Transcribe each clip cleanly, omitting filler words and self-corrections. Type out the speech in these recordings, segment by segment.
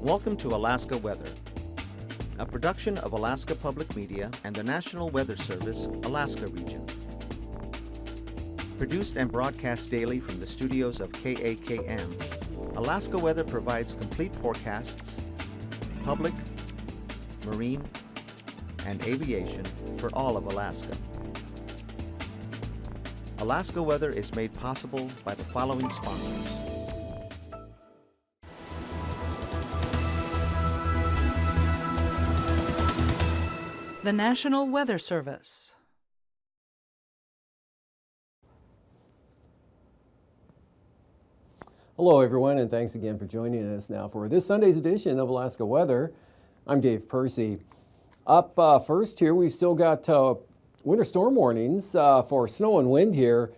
Welcome to Alaska Weather, a production of Alaska Public Media and the National Weather Service, Alaska Region. Produced and broadcast daily from the studios of KAKM, Alaska Weather provides complete forecasts, public, marine, and aviation for all of Alaska. Alaska Weather is made possible by the following sponsors. The National Weather Service. Hello everyone, and thanks again for joining us now for this Sunday's edition of Alaska Weather. I'm Dave Percy. Up first here, we've still got winter storm warnings for snow and wind here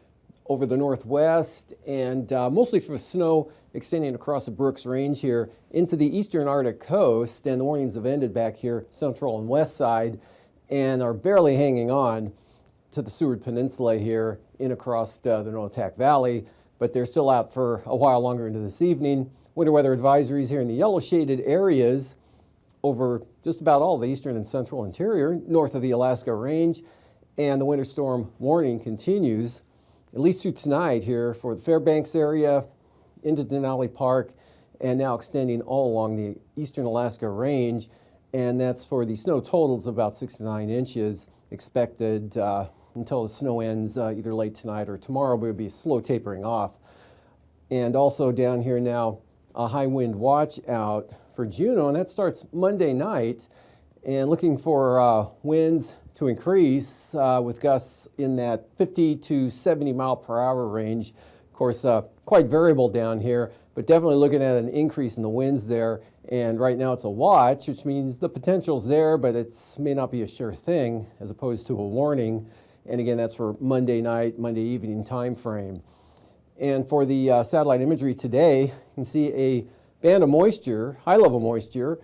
over the northwest, and mostly for snow extending across the Brooks Range here into the eastern Arctic coast, and the warnings have ended back here central and west side and are barely hanging on to the Seward Peninsula here in across the Noatak Valley, but they're still out for a while longer into this evening. Winter weather advisories here in the yellow shaded areas over just about all the eastern and central interior north of the Alaska Range, and the winter storm warning continues at least through tonight here for the Fairbanks area into Denali Park, and now extending all along the eastern Alaska Range, and that's for the snow totals of about 6 to 9 inches expected until the snow ends either late tonight or tomorrow, but it'll be slow tapering off. And also down here now, a high wind watch out for Juneau, and that starts Monday night, and looking for winds to increase with gusts in that 50 to 70 mile per hour range. Of course, quite variable down here, but definitely looking at an increase in the winds there. And right now it's a watch, which means the potential's there, but it may not be a sure thing as opposed to a warning. And again, that's for Monday night, Monday evening time frame. And for the satellite imagery today, you can see a band of moisture, high level moisture,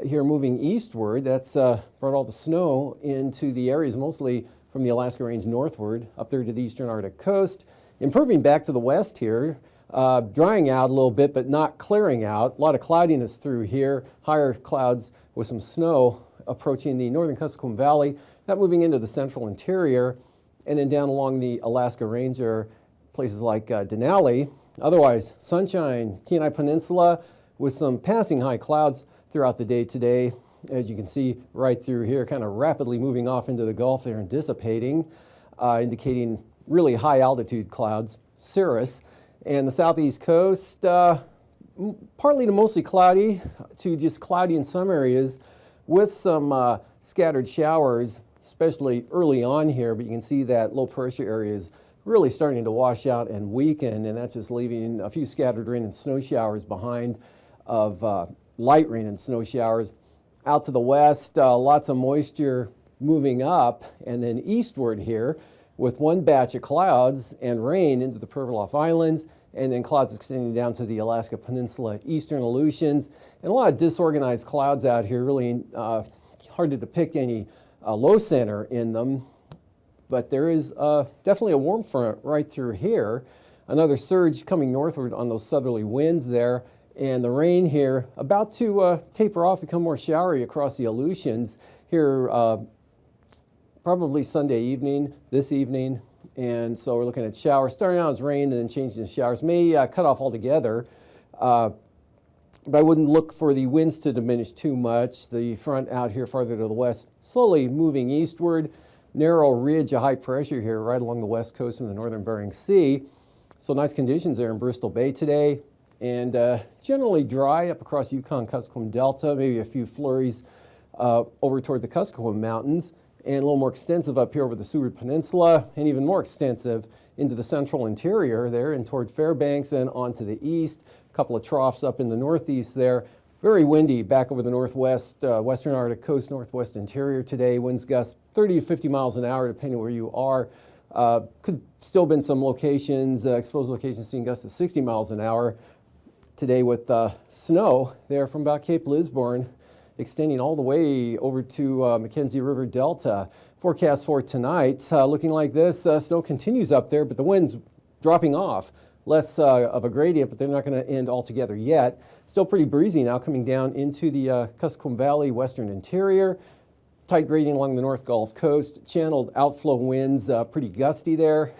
here moving eastward. That's brought all the snow into the areas mostly from the Alaska Range northward up there to the eastern Arctic coast. Improving back to the west here, drying out a little bit but not clearing out. A lot of cloudiness through here, higher clouds with some snow approaching the northern Kuskokwim Valley, that moving into the central interior, and then down along the Alaska Range are places like Denali. Otherwise, sunshine, Kenai Peninsula with some passing high clouds throughout the day today, as you can see right through here, kind of rapidly moving off into the Gulf there and dissipating, indicating really high altitude clouds, cirrus. And the southeast coast, partly to mostly cloudy to just cloudy in some areas with some scattered showers, especially early on here, but you can see that low pressure area is really starting to wash out and weaken, and that's just leaving a few scattered rain and snow showers behind of light rain and snow showers. Out to the west, lots of moisture moving up and then eastward here with one batch of clouds and rain into the Pribilof Islands, and then clouds extending down to the Alaska Peninsula, eastern Aleutians, and a lot of disorganized clouds out here, really hard to depict any low center in them. But there is definitely a warm front right through here. Another surge coming northward on those southerly winds there, and the rain here about to taper off, become more showery across the Aleutians here probably Sunday evening, this evening. And so we're looking at showers starting out as rain and then changing to showers. May cut off altogether, but I wouldn't look for the winds to diminish too much. The front out here farther to the west, slowly moving eastward. Narrow ridge of high pressure here right along the west coast of the northern Bering Sea. So nice conditions there in Bristol Bay today, and generally dry up across Yukon-Kuskokwim Delta, maybe a few flurries over toward the Kuskokwim Mountains, and a little more extensive up here over the Seward Peninsula, and even more extensive into the central interior there and toward Fairbanks and on to the east. A couple of troughs up in the northeast there. Very windy back over the northwest, western Arctic coast, northwest interior today. Winds gusts 30 to 50 miles an hour depending where you are. Could still been some locations, exposed locations seeing gusts of 60 miles an hour today with snow there from about Cape Lisburne, extending all the way over to Mackenzie River Delta. Forecast for tonight looking like this. Snow continues up there, but the wind's dropping off less of a gradient, but they're not going to end altogether yet. Still pretty breezy now coming down into the Kuskokwim Valley, western interior. Tight gradient along the North Gulf Coast. Channeled outflow winds, pretty gusty there.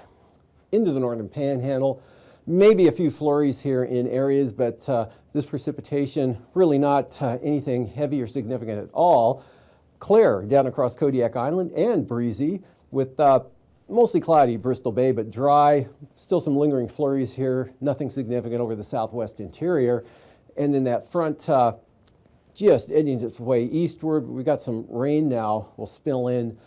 Into the northern panhandle. Maybe a few flurries here in areas, but this precipitation really not anything heavy or significant at all. Clear down across Kodiak Island and breezy with mostly cloudy Bristol Bay, but dry. Still some lingering flurries here. Nothing significant over the southwest interior. And then that front just edging its way eastward. We got some rain now. Will spill in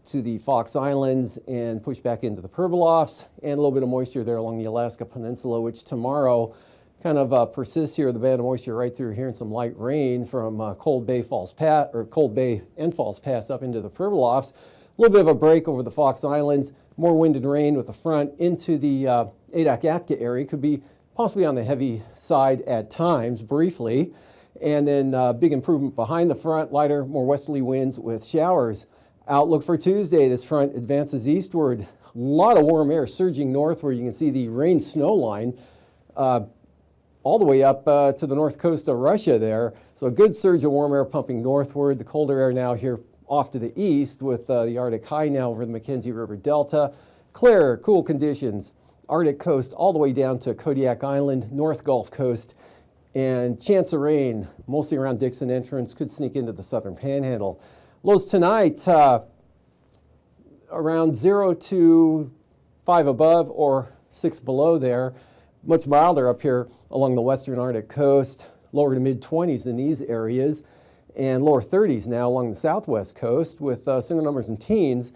to the Fox Islands and push back into the Pribilofs, and a little bit of moisture there along the Alaska Peninsula, which tomorrow kind of persists here. The band of moisture right through here and some light rain from Cold Bay and Falls Pass up into the Pribilofs. A little bit of a break over the Fox Islands. More wind and rain with the front into the Adak-Atka area. Could be possibly on the heavy side at times, briefly. And then big improvement behind the front, lighter, more westerly winds with showers. Outlook for Tuesday, this front advances eastward. A lot of warm air surging northward. You can see the rain-snow line all the way up to the north coast of Russia there. So a good surge of warm air pumping northward. The colder air now here off to the east with the Arctic high now over the Mackenzie River Delta. Clear, cool conditions. Arctic coast all the way down to Kodiak Island, North Gulf Coast. And chance of rain, mostly around Dixon Entrance, could sneak into the southern panhandle. Lows tonight, around 0 to 5 above or 6 below there. Much milder up here along the western Arctic coast, lower to mid-20s in these areas, and lower 30s now along the southwest coast with single numbers and teens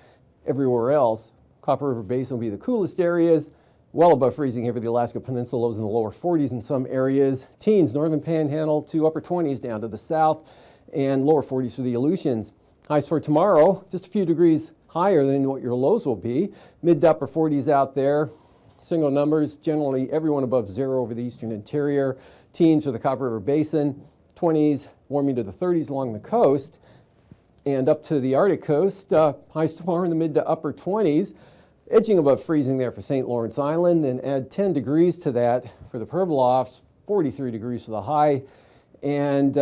everywhere else. Copper River Basin will be the coolest areas, well above freezing here for the Alaska Peninsula, lows in the lower 40s in some areas. Teens, northern panhandle to upper 20s down to the south, and lower 40s for the Aleutians. Highs for tomorrow, just a few degrees higher than what your lows will be. Mid to upper 40s out there. Single numbers, generally everyone above 0 over the eastern interior. Teens for the Copper River Basin. 20s warming to the 30s along the coast. And up to the Arctic coast, highs tomorrow in the mid to upper 20s. Edging above freezing there for St. Lawrence Island. Then add 10 degrees to that for the Pribilofs. 43 degrees for the high. And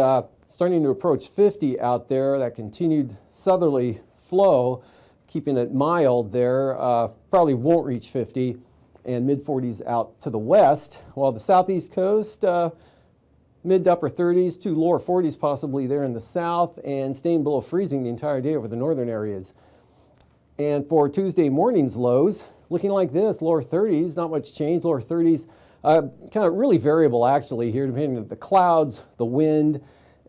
starting to approach 50 out there. That continued southerly flow, keeping it mild there. Probably won't reach 50, and mid-40s out to the west. While the southeast coast, mid to upper 30s to lower 40s possibly there in the south, and staying below freezing the entire day over the northern areas. And for Tuesday morning's lows, looking like this, lower 30s, not much change, lower 30s. Kind of really variable actually here, depending on the clouds, the wind,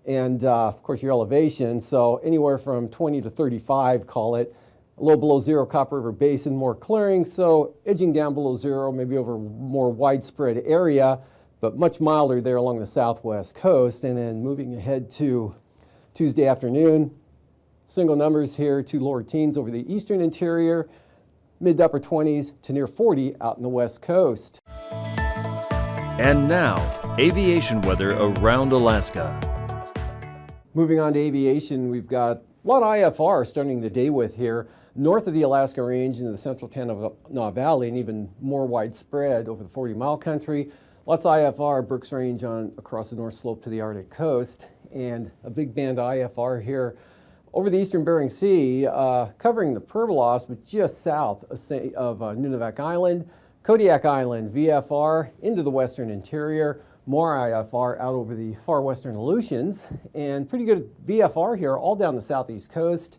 and of course your elevation. So anywhere from 20 to 35, call it. A little below 0 Copper River Basin, more clearing, so edging down below 0, maybe over more widespread area, but much milder there along the southwest coast. And then moving ahead to Tuesday afternoon, single numbers here to lower teens over the eastern interior, mid to upper 20s to near 40 out in the west coast. And now, aviation weather around Alaska. Moving on to aviation, we've got a lot of IFR starting the day with here. North of the Alaska Range into the central Tanana Valley, and even more widespread over the 40-mile country. Lots of IFR, Brooks Range on across the north slope to the Arctic coast, and a big band of IFR here over the eastern Bering Sea, covering the Pribilofs, but just south of Nunivak Island, Kodiak Island, VFR into the western interior, more IFR out over the far western Aleutians, and pretty good VFR here all down the southeast coast.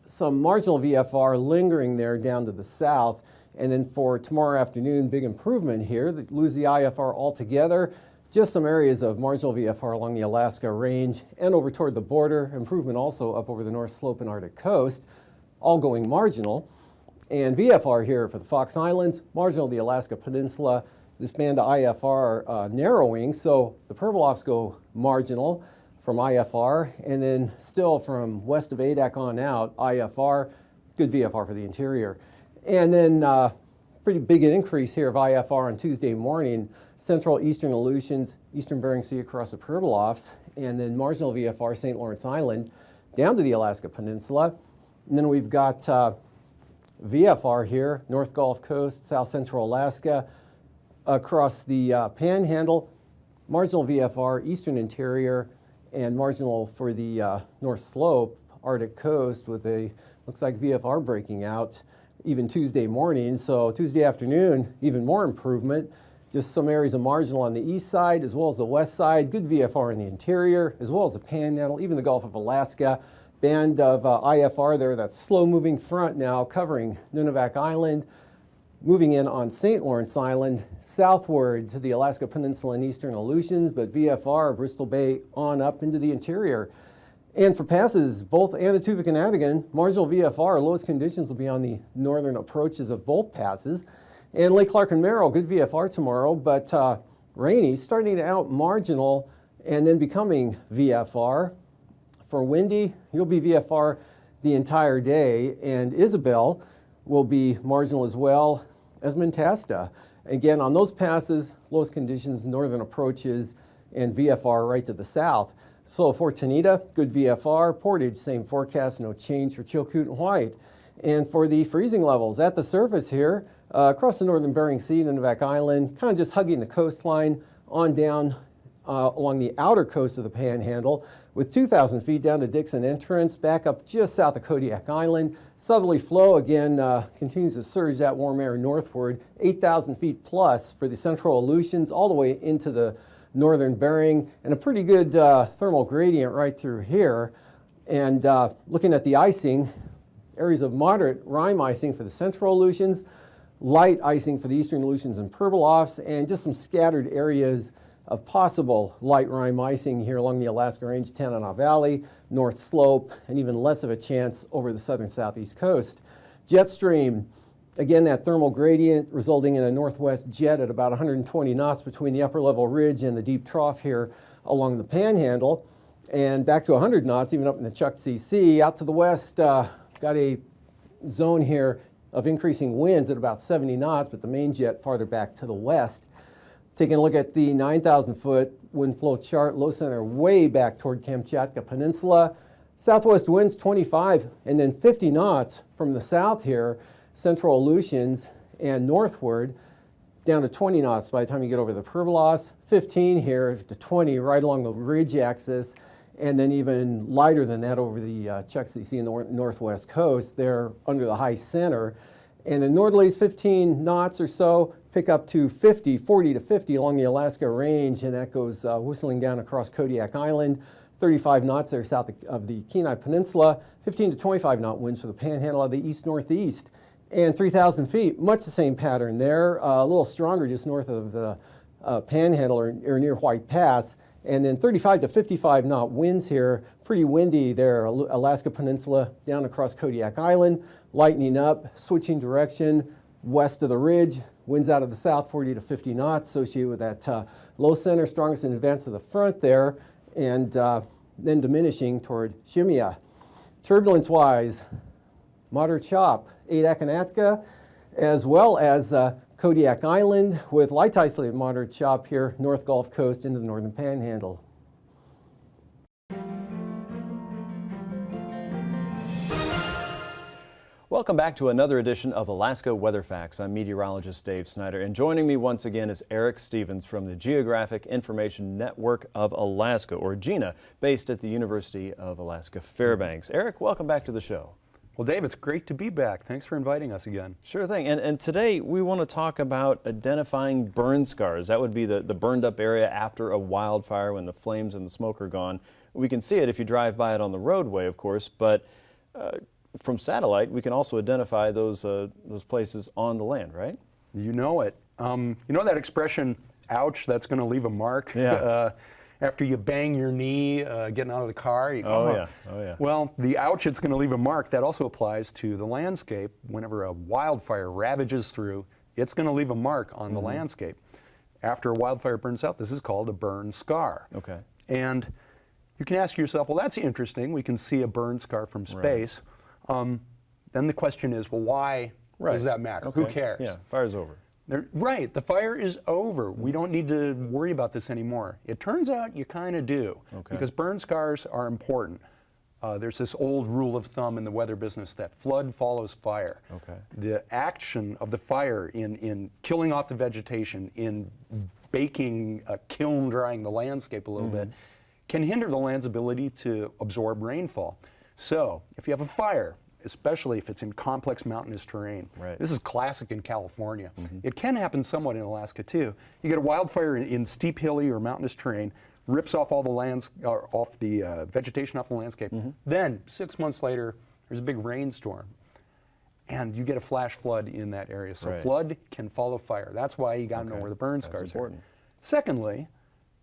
Some marginal VFR lingering there down to the south. And then for tomorrow afternoon, big improvement here. Lose the IFR altogether. Just some areas of marginal VFR along the Alaska Range and over toward the border. Improvement also up over the north slope and Arctic coast, all going marginal. And VFR here for the Fox Islands, marginal the Alaska Peninsula. This band of IFR narrowing, so the Pribilofs go marginal from IFR, and then still from west of Adak on out, IFR, good VFR for the interior. And then pretty big increase here of IFR on Tuesday morning, central eastern Aleutians, eastern Bering Sea across the Pribilofs, and then marginal VFR St. Lawrence Island down to the Alaska Peninsula. And then we've got VFR here, North Gulf Coast, South Central Alaska, across the Panhandle, marginal VFR, eastern interior, and marginal for the North Slope, Arctic coast, with a, looks like VFR breaking out even Tuesday morning. So Tuesday afternoon, even more improvement. Just some areas of marginal on the east side as well as the west side. Good VFR in the interior as well as the Panhandle, even the Gulf of Alaska. Band of IFR there, that slow-moving front now covering Nunivak Island, moving in on St. Lawrence Island, southward to the Alaska Peninsula and eastern Aleutians, but VFR, Bristol Bay, on up into the interior. And for passes, both Anatuvik and Adigan, marginal VFR, lowest conditions will be on the northern approaches of both passes. And Lake Clark and Merrill, good VFR tomorrow, but rainy, starting out marginal and then becoming VFR. For Windy, you'll be VFR the entire day, and Isabel will be marginal as well as Mentasta. Again, on those passes, lowest conditions, northern approaches, and VFR right to the south. So for Tanita, good VFR. Portage, same forecast, no change for Chilkoot and White. And for the freezing levels at the surface here, across the northern Bering Sea, Nunivak Island, kind of just hugging the coastline on down along the outer coast of the Panhandle, with 2,000 feet down to Dixon Entrance, back up just south of Kodiak Island. Southerly flow again continues to surge that warm air northward, 8,000 feet plus for the central Aleutians, all the way into the northern Bering, and a pretty good thermal gradient right through here. And looking at the icing, areas of moderate rime icing for the central Aleutians, light icing for the eastern Aleutians and Pribilofs, and just some scattered areas of possible light rime icing here along the Alaska Range, Tanana Valley, North Slope, and even less of a chance over the southern southeast coast. Jet stream, again that thermal gradient resulting in a northwest jet at about 120 knots between the upper level ridge and the deep trough here along the Panhandle, and back to 100 knots even up in the Chukchi Sea. Out to the west, got a zone here of increasing winds at about 70 knots, but the main jet farther back to the west. Taking a look at the 9,000-foot wind flow chart, low center way back toward Kamchatka Peninsula. Southwest winds 25 and then 50 knots from the south here, central Aleutians and northward, down to 20 knots by the time you get over the Pribilofs, 15 here to 20 right along the ridge axis, and then even lighter than that over the Chukchi Sea and the northwest coast there under the high center. And the northerlies 15 knots or so, pick up to 40 to 50 along the Alaska Range, and that goes whistling down across Kodiak Island. 35 knots there south of the Kenai Peninsula, 15 to 25 knot winds for the Panhandle of the east-northeast. And 3,000 feet, much the same pattern there, a little stronger just north of the Panhandle or near White Pass. And then 35 to 55 knot winds here, pretty windy there, Alaska Peninsula down across Kodiak Island, lightening up, switching direction west of the ridge, winds out of the south 40 to 50 knots associated with that low center, strongest in advance of the front there, and then diminishing toward Shemya. Turbulence-wise, moderate chop, Adak and Atka, as well as Kodiak Island with light isolated moderate chop here, North Gulf Coast into the northern Panhandle. Welcome back to another edition of Alaska Weather Facts. I'm meteorologist Dave Snider, and joining me once again is Eric Stevens from the Geographic Information Network of Alaska, or GINA, based at the University of Alaska Fairbanks. Eric, welcome back to the show. Well, Dave, it's great to be back. Thanks for inviting us again. Sure thing. And today we want to talk about identifying burn scars. That would be the burned up area after a wildfire when the flames and the smoke are gone. We can see it if you drive by it on the roadway, of course, but from satellite, we can also identify those places on the land, right? You know it. You know that expression, ouch, that's going to leave a mark? Yeah. After you bang your knee getting out of the car. You go, oh, yeah. Well, the ouch, it's going to leave a mark, that also applies to the landscape. Whenever a wildfire ravages through, it's going to leave a mark on the landscape. After a wildfire burns out, this is called a burn scar. Okay. And you can ask yourself, well, that's interesting. We can see a burn scar from space. Right. Then the question is, well, why does that matter? Okay. Who cares? Yeah, fire's over. Right, the fire is over. We don't need to worry about this anymore. It turns out you kind of do, because burn scars are important. There's this old rule of thumb in the weather business that flood follows fire. Okay. The action of the fire in killing off the vegetation, in baking, kiln drying the landscape a little bit, can hinder the land's ability to absorb rainfall. So if you have a fire, especially if it's in complex mountainous terrain. Right. This is classic in California. It can happen somewhat in Alaska too. You get a wildfire in steep, hilly, or mountainous terrain, rips off all the vegetation off the landscape. Then 6 months later, there's a big rainstorm, and you get a flash flood in that area. So Right. flood can follow fire. That's why you got to know where the burn That's scars important. are. Secondly,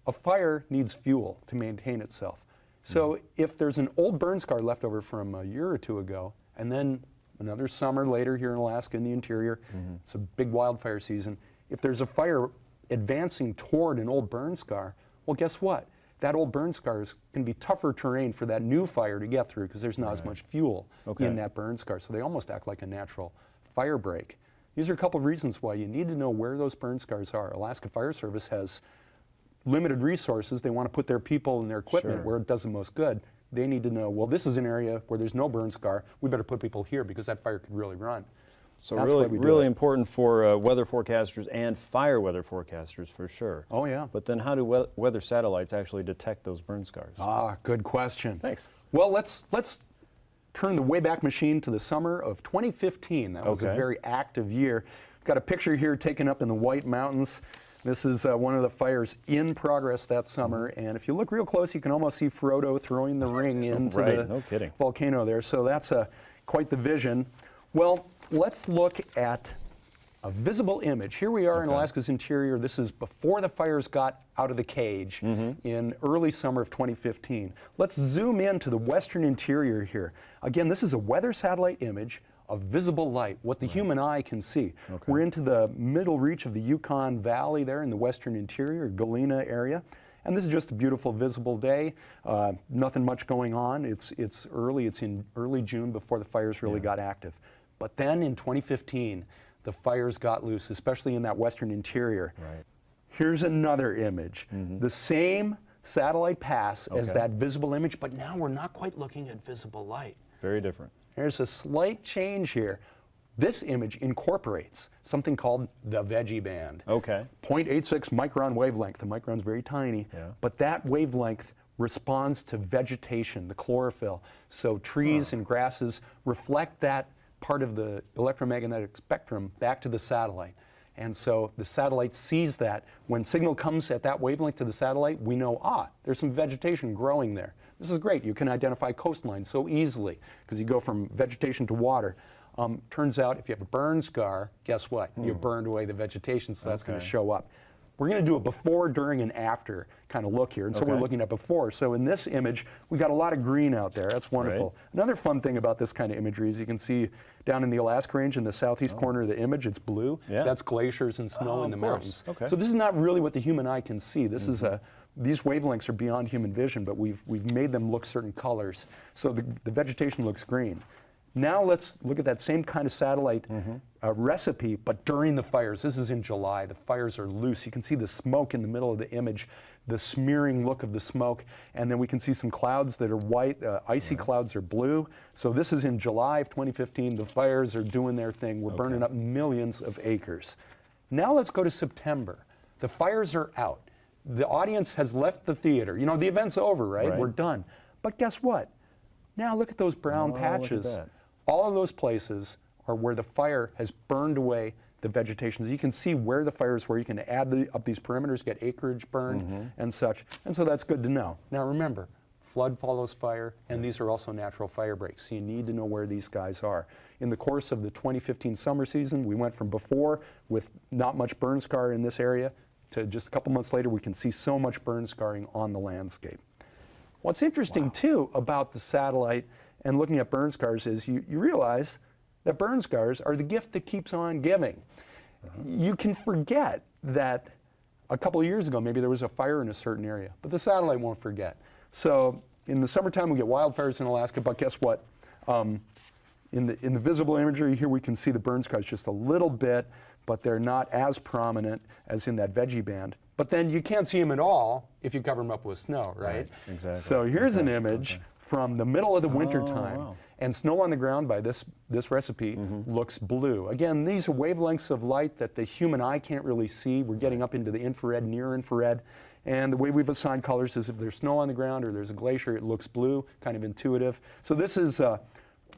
a fire needs fuel to maintain itself. So if there's an old burn scar left over from a year or two ago, and then another summer later here in Alaska in the interior, it's a big wildfire season. If there's a fire advancing toward an old burn scar, well, guess what? That old burn scar is going to be tougher terrain for that new fire to get through because there's not as much fuel in that burn scar. So they almost act like a natural fire break. These are a couple of reasons why you need to know where those burn scars are. Alaska Fire Service has limited resources. They want to put their people and their equipment where it does the most good. They need to know, well, this is an area where there's no burn scar. We better put people here because that fire could really run. So That's why we do really it. important for weather forecasters and fire weather forecasters for sure. Oh, yeah. But then how do weather satellites actually detect those burn scars? Ah, good question. Thanks. Well, let's turn the Wayback Machine to the summer of 2015. That was a Okay. very active year. We've got a picture here taken up in the White Mountains. This is one of the fires in progress that summer, and if you look real close, you can almost see Frodo throwing the ring into Right, the no kidding. volcano there. So that's quite the vision. Well, let's look at a visible image. Here we are in Alaska's interior. This is before the fires got out of the cage in early summer of 2015. Let's zoom into the western interior here. Again, this is a weather satellite image of visible light, what the human eye can see. We're into the middle reach of the Yukon Valley there in the western interior, Galena area. And this is just a beautiful visible day. Nothing much going on. It's early. It's in early June before the fires really got active. But then in 2015, the fires got loose, especially in that western interior. Right. Here's another image. The same satellite pass as that visible image, but now we're not quite looking at visible light. Very different. There's a slight change here. This image incorporates something called the veggie band. Okay. 0.86 micron wavelength. The micron's very tiny, but that wavelength responds to vegetation, the chlorophyll. So trees and grasses reflect that part of the electromagnetic spectrum back to the satellite. And so the satellite sees that. When signal comes at that wavelength to the satellite, we know, there's some vegetation growing there. This is great. You can identify coastlines so easily because you go from vegetation to water. Turns out if you have a burn scar, guess what? You burned away the vegetation, so that's going to show up. We're going to do a before, during, and after kind of look here. And so we're looking at before. So in this image, we got a lot of green out there. That's wonderful. Another fun thing about this kind of imagery is you can see down in the Alaska Range in the southeast corner of the image, it's blue. That's glaciers and snow in the mountains. So this is not really what the human eye can see. This is these wavelengths are beyond human vision, but we've made them look certain colors. So the vegetation looks green. Now let's look at that same kind of satellite recipe, but during the fires. This is in July. The fires are loose. You can see the smoke in the middle of the image, the smearing look of the smoke, and then we can see some clouds that are white. Icy clouds are blue. So this is in July of 2015. The fires are doing their thing. We're burning up millions of acres. Now let's go to September. The fires are out. The audience has left the theater. You know, the event's over, right? We're done. But guess what? Now look at those brown patches. Look at that. All of those places are where the fire has burned away the vegetation. So you can see where the fires were. You can add up these perimeters, get acreage burned and such. And so that's good to know. Now remember, flood follows fire, and these are also natural fire breaks. So you need to know where these guys are. In the course of the 2015 summer season, we went from before with not much burn scar in this area to just a couple months later, we can see so much burn scarring on the landscape. What's interesting too about the satellite and looking at burn scars is you realize that burn scars are the gift that keeps on giving. You can forget that a couple of years ago maybe there was a fire in a certain area, but the satellite won't forget. So in the summertime we get wildfires in Alaska, but guess what? In the visible imagery here we can see the burn scars just a little bit, but they're not as prominent as in that veggie band. but then you can't see them at all if you cover them up with snow, right? Exactly. So here's an image from the middle of the winter time. Wow. And snow on the ground by this recipe looks blue. Again, these are wavelengths of light that the human eye can't really see. We're getting up into the infrared, near infrared. And the way we've assigned colors is if there's snow on the ground or there's a glacier, it looks blue, kind of intuitive. So this is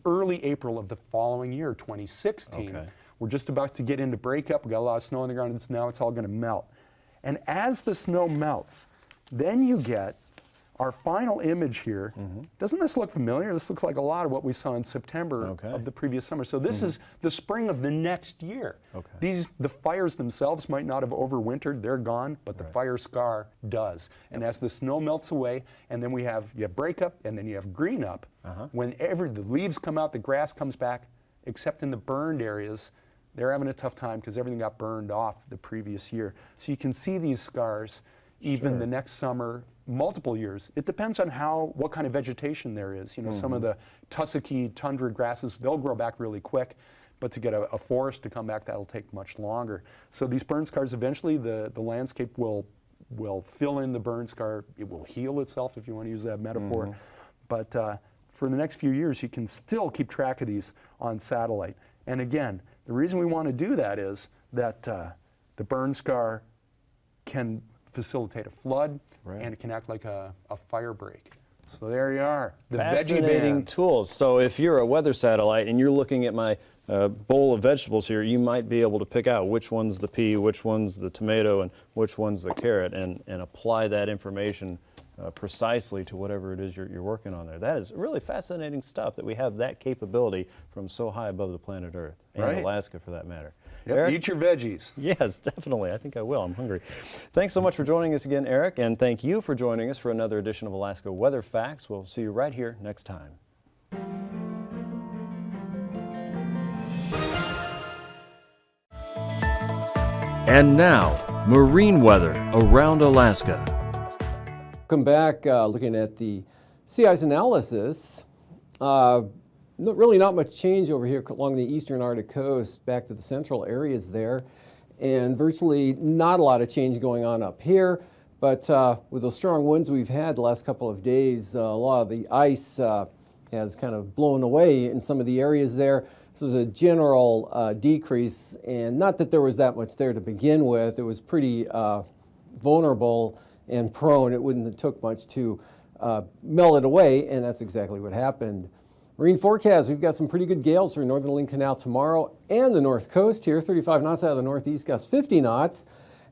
early April of the following year, 2016. Okay. We're just about to get into breakup. We've got a lot of snow on the ground, and now it's all going to melt. And as the snow melts, then you get our final image here. Doesn't this look familiar? This looks like a lot of what we saw in September of the previous summer. So this is the spring of the next year. The fires themselves might not have overwintered, they're gone, but the fire scar does. And as the snow melts away, and then you have breakup, and then you have green up, whenever the leaves come out, the grass comes back, except in the burned areas, they're having a tough time because everything got burned off the previous year. So you can see these scars even the next summer, multiple years. It depends on what kind of vegetation there is. You know, some of the tussocky tundra grasses, they'll grow back really quick, but to get a forest to come back, that'll take much longer. So these burn scars, eventually the landscape will fill in the burn scar. It will heal itself, if you want to use that metaphor. But for the next few years, you can still keep track of these on satellite. And again, the reason we want to do that is that the burn scar can facilitate a flood, and it can act like a fire break. So there you are, the veggie Fascinating band. tools. So if you're a weather satellite and you're looking at my bowl of vegetables here, you might be able to pick out which one's the pea, which one's the tomato, and which one's the carrot, and apply that information precisely to whatever it is you're working on there. That is really fascinating stuff, that we have that capability from so high above the planet Earth, and Alaska for that matter. Yep, Eric? eat your veggies. Yes, definitely. I think I will. I'm hungry. Thanks so much for joining us again, Eric, and thank you for joining us for another edition of Alaska Weather Facts. We'll see you right here next time. And now, marine weather around Alaska. Welcome back. Looking at the sea ice analysis. Really not much change over here along the eastern Arctic coast, back to the central areas there, and virtually not a lot of change going on up here. But with those strong winds we've had the last couple of days, a lot of the ice has kind of blown away in some of the areas there. So there's a general decrease, and not that there was that much there to begin with. It was pretty vulnerable and prone. It wouldn't have took much to melt it away, and that's exactly what happened. Marine forecast, we've got some pretty good gales for northern Lynn Canal tomorrow and the north coast here. 35 knots out of the northeast, gusts 50 knots,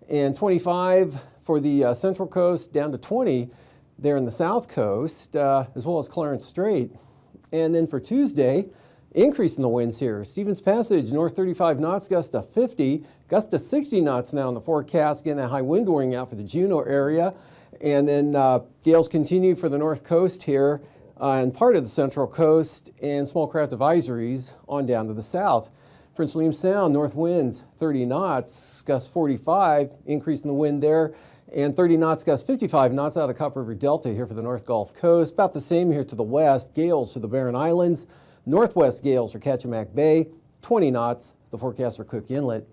and 25 for the central coast, down to 20 there in the south coast, as well as Clarence Strait. And then for Tuesday, increase in the winds here. Stevens Passage, north 35 knots, gust to 50, gust to 60 knots now in the forecast. Again, that high wind warning out for the Juneau area. And then gales continue for the north coast here and part of the central coast, and small craft advisories on down to the south. Prince William Sound, north winds 30 knots, gust 45, increase in the wind there, and 30 knots, gust 55 knots out of the Copper River Delta here for the North Gulf Coast. About the same here to the west. Gales for the Barren Islands. Northwest gales for Kachemak Bay, 20 knots, the forecast for Cook Inlet.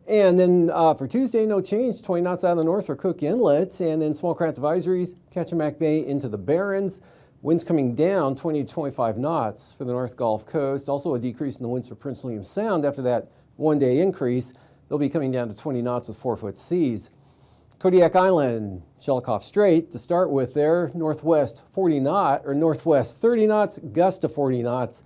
And then for Tuesday, no change, 20 knots out of the north for Cook Inlet, and then small craft advisories, Kachemak Bay into the Barrens. Winds coming down 20 to 25 knots for the North Gulf Coast. Also a decrease in the winds for Prince William Sound after that one-day increase. They'll be coming down to 20 knots with 4-foot seas. Kodiak Island, Shelikof Strait to start with there, northwest 30 knots, gust to 40 knots.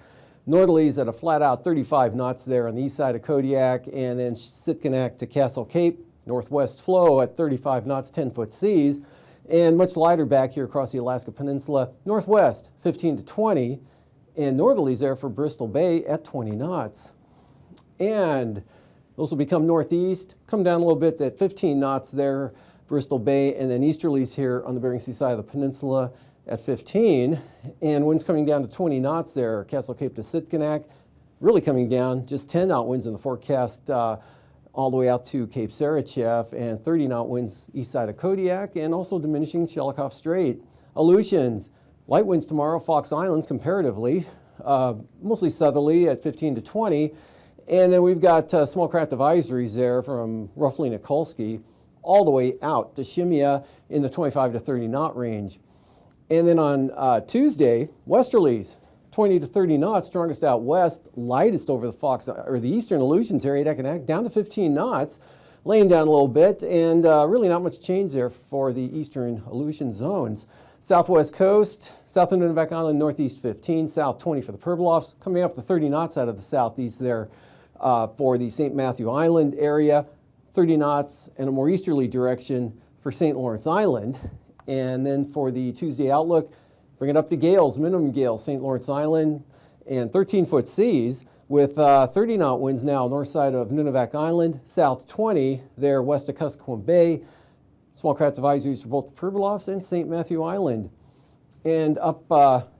Northerlies at a flat out 35 knots there on the east side of Kodiak, and then Sitkinak to Castle Cape, northwest flow at 35 knots, 10-foot seas. And much lighter back here across the Alaska Peninsula, northwest 15 to 20, and northerlies there for Bristol Bay at 20 knots. And those will become northeast, come down a little bit at 15 knots there, Bristol Bay, and then easterlies here on the Bering Sea side of the peninsula at 15, and winds coming down to 20 knots there, Castle Cape to Sitkinak, really coming down, just 10-knot winds in the forecast all the way out to Cape Sarachev, and 30-knot winds east side of Kodiak, and also diminishing Shelikof Strait. Aleutians, light winds tomorrow, Fox Islands comparatively, mostly southerly at 15 to 20, and then we've got small craft advisories there from roughly Nikolsky all the way out to Shimia in the 25 to 30 knot range. And then on Tuesday, westerlies, 20 to 30 knots, strongest out west, lightest over the Fox or the eastern Aleutians area, Economic, down to 15 knots, laying down a little bit, and really not much change there for the eastern Aleutian zones. Southwest coast, south of Nunivak Island, northeast 15, south 20 for the Pribilofs, coming up to 30 knots out of the southeast there for the St. Matthew Island area, 30 knots and a more easterly direction for St. Lawrence Island. And then for the Tuesday outlook, bring it up to gales, minimum gales, St. Lawrence Island, and 13-foot seas with 30-knot winds now north side of Nunivak Island, south 20 there west of Kuskokwim Bay. Small craft advisories for both the Pribilofs and St. Matthew Island. And up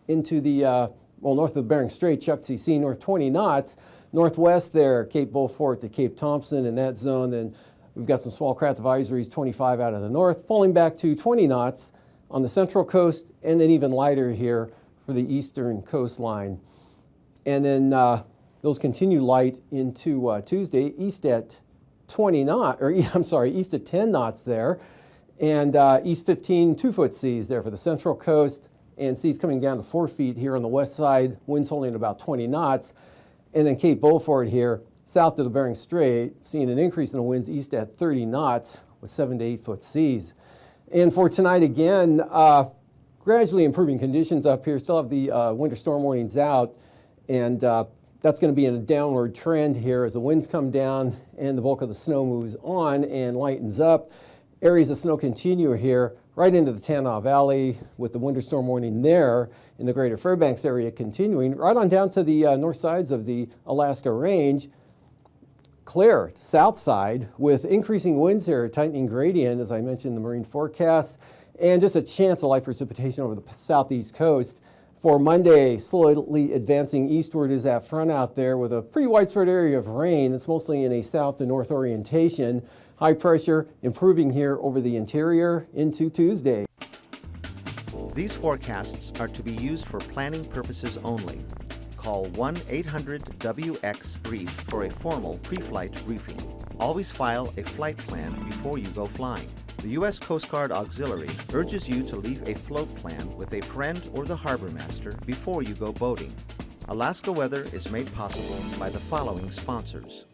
into the, north of the Bering Strait, Chukchi Sea, north 20 knots. Northwest there, Cape Beaufort to Cape Thompson in that zone. Then we've got some small craft advisories, 25 out of the north, falling back to 20 knots on the central coast, and then even lighter here for the eastern coastline. And then those continue light into Tuesday, east at 20 knots, or I'm sorry, east at 10 knots there, and east 15 2-foot seas there for the central coast, and seas coming down to 4 feet here on the west side, winds holding at about 20 knots. And then Cape Beaufort here, south of the Bering Strait, seeing an increase in the winds east at 30 knots with 7 to 8 foot seas. And for tonight again, gradually improving conditions up here. Still have the winter storm warnings out, and that's going to be in a downward trend here as the winds come down and the bulk of the snow moves on and lightens up. Areas of snow continue here right into the Tanana Valley with the winter storm warning there in the greater Fairbanks area continuing right on down to the north sides of the Alaska Range. Clear south side with increasing winds here, tightening gradient, as I mentioned in the marine forecast, and just a chance of light precipitation over the southeast coast. For Monday, slowly advancing eastward is that front out there with a pretty widespread area of rain. It's mostly in a south to north orientation. High pressure improving here over the interior into Tuesday. These forecasts are to be used for planning purposes only. Call 1-800-WX Brief for a formal pre-flight briefing. Always file a flight plan before you go flying. The U.S. Coast Guard Auxiliary urges you to leave a float plan with a friend or the harbor master before you go boating. Alaska Weather is made possible by the following sponsors.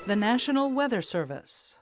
The National Weather Service.